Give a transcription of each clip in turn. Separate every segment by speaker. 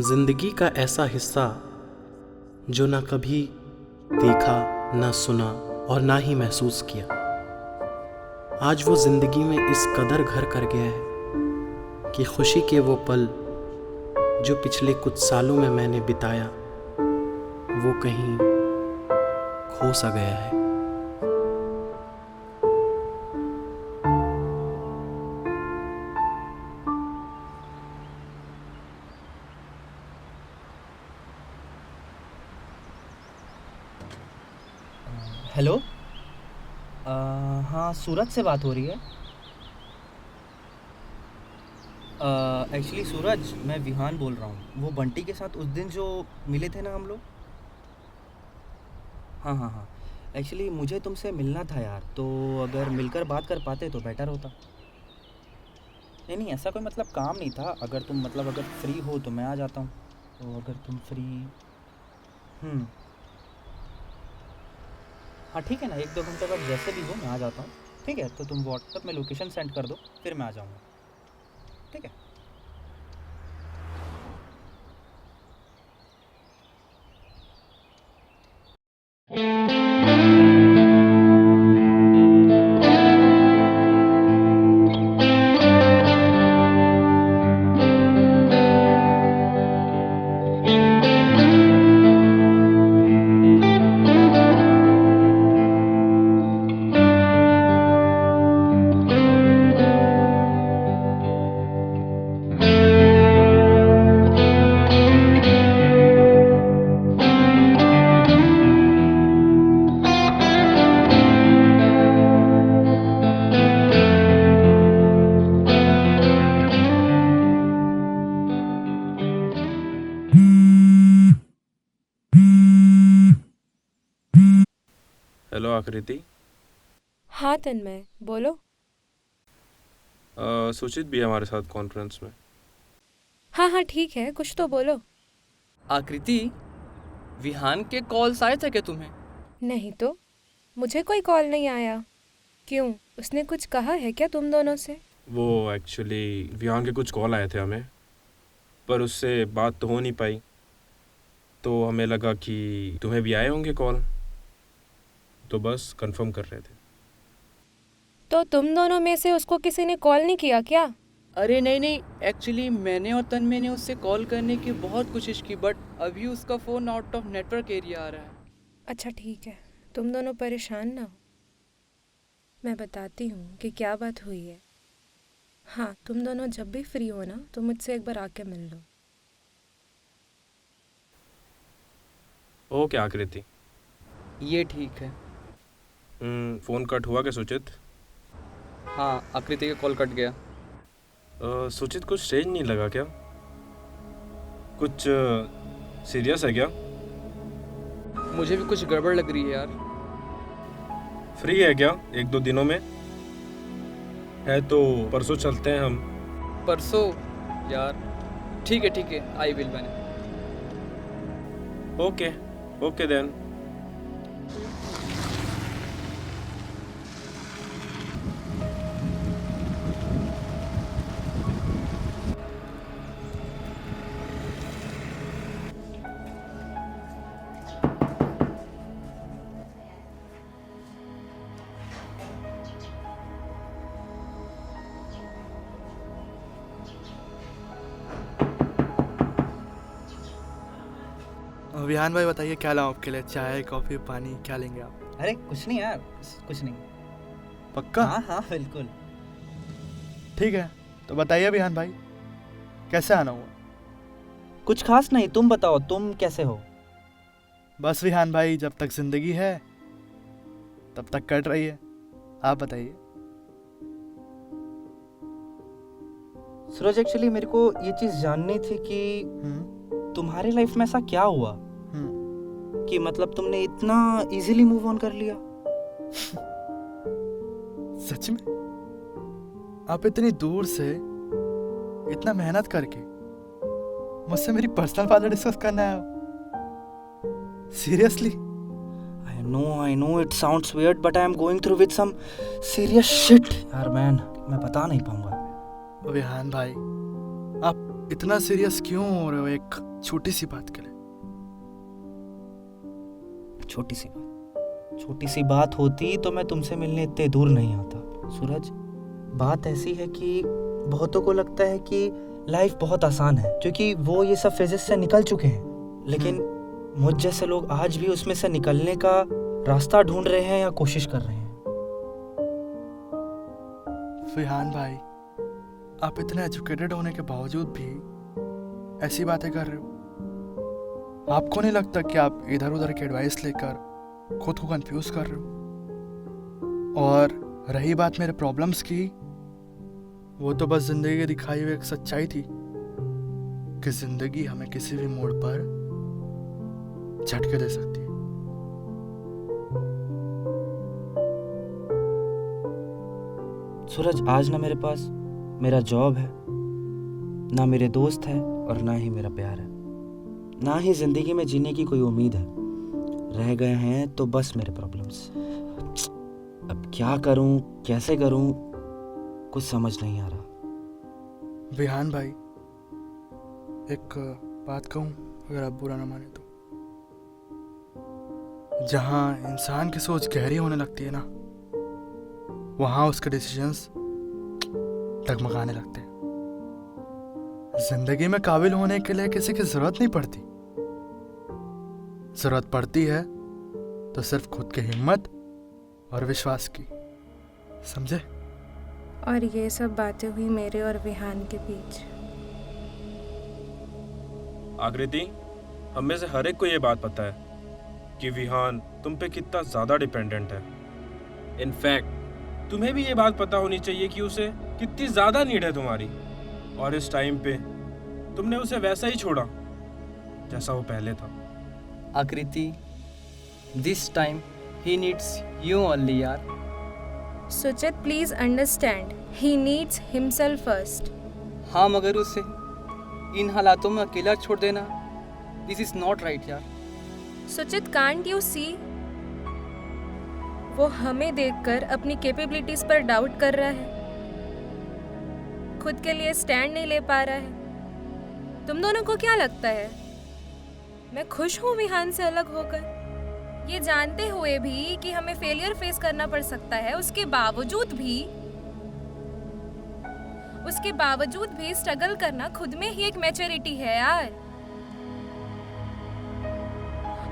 Speaker 1: जिंदगी का ऐसा हिस्सा जो ना कभी देखा, ना सुना और ना ही महसूस किया, आज वो जिंदगी में इस कदर घर कर गया है कि खुशी के वो पल जो पिछले कुछ सालों में मैंने बिताया, वो कहीं खो सा गया है।
Speaker 2: हेलो। हाँ, सूरज से बात हो रही है। एक्चुअली सूरज, मैं विहान बोल रहा हूँ। वो बंटी के साथ उस दिन जो मिले थे ना हम लोग। हाँ हाँ हाँ। एक्चुअली मुझे तुमसे मिलना था यार, तो अगर मिलकर बात कर पाते तो बेटर होता। नहीं नहीं, ऐसा कोई मतलब काम नहीं था। अगर तुम मतलब अगर फ्री हो तो मैं आ जाता हूँ। तो अगर तुम फ्री। हम्म। हाँ ठीक है ना, 1-2 घंटे बाद जैसे भी हो मैं आ जाता हूँ। ठीक है, तो तुम व्हाट्सएप में लोकेशन सेंड कर दो, फिर मैं आ जाऊँगा। ठीक है।
Speaker 3: हेलो आकृति।
Speaker 4: हाँ तन्मय, बोलो।
Speaker 3: सुचित भी है हमारे साथ कॉन्फ्रेंस में।
Speaker 4: हाँ हाँ ठीक है, कुछ तो बोलो।
Speaker 2: आकृति, विहान के कॉल्स आए थे क्या तुम्हें?
Speaker 4: नहीं तो, मुझे कोई कॉल नहीं आया। क्यों, उसने कुछ कहा है क्या तुम दोनों से?
Speaker 3: वो एक्चुअली विहान के कुछ कॉल आए थे हमें, पर उससे बात तो हो नहीं पाई, तो हमें लगा कि तुम्हें भी आए होंगे कॉल, तो बस कंफर्म कर रहे थे।
Speaker 4: तो तुम दोनों में से उसको किसी ने कॉल नहीं किया क्या?
Speaker 5: अरे नहीं नहीं, एक्चुअली मैंने और तन्मय ने उससे कॉल करने की बहुत कोशिश की, बट अभी उसका phone out of network area आ रहा है।
Speaker 4: अच्छा ठीक है, तुम दोनों परेशान ना हो। मैं बताती हूँ कि क्या बात हुई है। हाँ, तुम दोनों जब भी फ्री हो ना तो मुझसे एक बार आके मिल लो।
Speaker 3: ओके आकृति।
Speaker 5: ये ठीक है।
Speaker 3: फ़ोन कट हुआ क्या सुचित?
Speaker 5: हाँ, आकृति का कॉल कट गया।
Speaker 3: सुचित कुछ स्ट्रेंज नहीं लगा क्या? कुछ सीरियस है क्या?
Speaker 5: मुझे भी कुछ गड़बड़ लग रही है यार।
Speaker 3: फ्री है क्या 1-2 दिनों में? है तो परसों चलते हैं हम।
Speaker 5: परसों? यार ठीक है, I will manage.
Speaker 3: Okay okay then.
Speaker 6: Vihaan भाई बताइए क्या लाऊं आपके लिए? चाय, कॉफ़ी, पानी क्या लेंगे आप?
Speaker 2: अरे कुछ नहीं यार, कुछ नहीं।
Speaker 6: पक्का?
Speaker 2: हाँ हाँ बिल्कुल।
Speaker 6: ठीक है, तो बताइए विहान भाई, कैसे आना हुआ?
Speaker 2: कुछ खास नहीं, तुम बताओ तुम कैसे हो?
Speaker 6: बस विहान भाई, जब तक जिंदगी है तब तक कट रही है। आप बताइए।
Speaker 2: सूरज, एक्चुअली मेरे को ये चीज़ जाननी थी कि
Speaker 6: हम्म
Speaker 2: तुम्हारी लाइफ में ऐसा क्या हुआ
Speaker 6: हम्म
Speaker 2: कि मतलब तुमने इतना इजीली मूव ऑन कर लिया।
Speaker 6: सच में? आप इतनी दूर से इतना मेहनत करके मुझसे मेरी पर्सनल बातें डिस्कस करना है? Seriously?
Speaker 2: I know it sounds weird, but I am going through with some serious shit यार मैन, मैं बता नहीं पाऊंगा।
Speaker 6: विहान भाई, आप इतना सीरियस क्यों हो रहे हो? एक छोटी सी बात के लिए।
Speaker 2: छोटी सी बात होती तो मैं तुमसे मिलने इतने दूर नहीं आता। सूरज, बात ऐसी है कि बहुतों को लगता है कि लाइफ बहुत आसान है क्योंकि वो ये सब फेजेस से निकल चुके हैं, लेकिन मुझ जैसे लोग आज भी उसमें से निकलने का रास्ता ढूंढ रहे हैं या कोशिश कर रहे हैं।
Speaker 6: विहान भाई, आप इतने एजुकेटेड होने के बावजूद भी ऐसी बातें कर रहे हो। आपको नहीं लगता कि आप इधर उधर की एडवाइस लेकर खुद को कंफ्यूज कर रहे हो? और रही बात मेरे प्रॉब्लम्स की, वो तो बस जिंदगी की दिखाई हुई एक सच्चाई थी कि जिंदगी हमें किसी भी मोड़ पर झटके दे सकती है।
Speaker 2: सूरज, आज ना मेरे पास मेरा जॉब है, ना मेरे दोस्त है और ना ही मेरा प्यार है, ना ही जिंदगी में जीने की कोई उम्मीद है। रह गए हैं तो बस मेरे प्रॉब्लम्स। अब क्या करूं, कैसे करूं, कुछ समझ नहीं आ रहा।
Speaker 6: विहान भाई, एक बात कहूं, अगर आप बुरा ना माने तो। जहां इंसान की सोच गहरी होने लगती है ना, वहां उसके डिसीजंस डगमगाने लगते हैं। जिंदगी में काबिल होने के लिए किसी की जरूरत नहीं पड़ती। जरूरत पड़ती है तो सिर्फ खुद की हिम्मत और विश्वास की, समझे?
Speaker 4: और ये सब बातें हुई मेरे और विहान के बीच।
Speaker 3: आकृति, हम में से हर एक को ये बात पता है कि विहान तुम पे कितना ज़्यादा डिपेंडेंट है। इनफैक्ट तुम्हें भी ये बात पता होनी चाहिए कि उसे कितनी ज़्यादा नीड है तुम्हारी, और इस टाइम पे तुमने उसे वैसा ही छोड़ा जैसा वो पहले था।
Speaker 5: आकृति, this time he needs you only यार।
Speaker 4: सुचित, please understand, he needs himself first.
Speaker 5: हाँ, मगर उसे इन हालातों में अकेला छोड़ देना, दिस इज नॉट राइट यार।
Speaker 4: सुचित, कांट यू सी, वो हमें देखकर अपनी कैपेबिलिटीज पर डाउट कर रहा है, खुद के लिए स्टैंड नहीं ले पा रहा है। तुम दोनों को क्या लगता है मैं खुश हूँ विहान से अलग होकर? ये जानते हुए भी कि हमें फेलियर फेस करना पड़ सकता है, उसके बावजूद भी स्ट्रगल करना खुद में ही एक मैच्योरिटी है यार।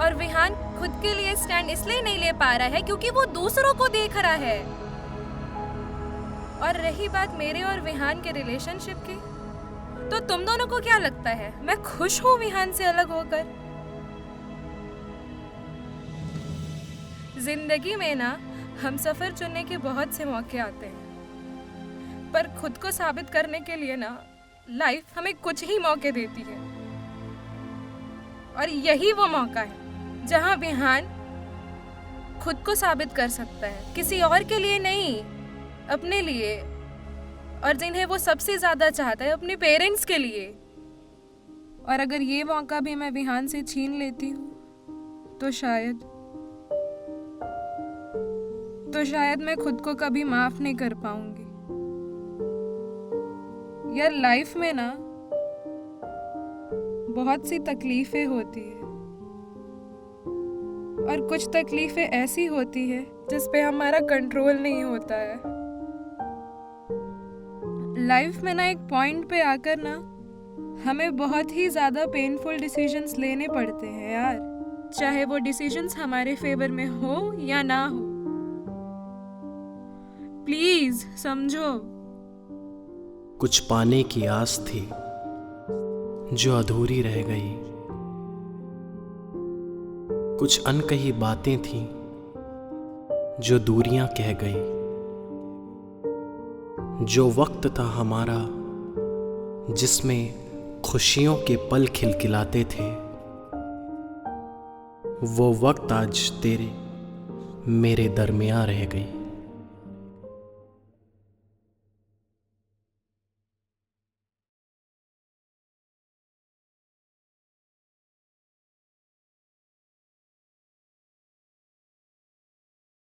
Speaker 4: और विहान खुद के लिए स्टैंड इसलिए नहीं ले पा रहा है क्योंकि वो दूसरों को देख रहा है। और रही बात मेरे और विहान के रिलेशनशिप की, तो तुम दोनों को क्या लगता है मैं खुश हूँ विहान से अलग होकर? जिंदगी में ना हम सफर चुनने के बहुत से मौके आते हैं, पर खुद को साबित करने के लिए ना लाइफ हमें कुछ ही मौके देती है। और यही वो मौका है जहां विहान खुद को साबित कर सकता है, किसी और के लिए नहीं, अपने लिए, और जिन्हें वो सबसे ज्यादा चाहता है, अपने पेरेंट्स के लिए। और अगर ये मौका भी मैं विहान से छीन लेती हूँ तो शायद मैं खुद को कभी माफ नहीं कर पाऊंगी। यार, लाइफ में ना बहुत सी तकलीफें होती है, और कुछ तकलीफें ऐसी होती है जिस पे हमारा कंट्रोल नहीं होता है। लाइफ में ना एक पॉइंट पे आकर ना हमें बहुत ही ज्यादा पेनफुल डिसीजंस लेने पड़ते हैं यार, चाहे वो डिसीजंस हमारे फेवर में हो या ना हो। प्लीज समझो।
Speaker 1: कुछ पाने की आस थी जो अधूरी रह गई, कुछ अनकही बातें थीं जो दूरियां कह गई। जो वक्त था हमारा जिसमें खुशियों के पल खिलखिलाते थे, वो वक्त आज तेरे मेरे दरमियां रह गई।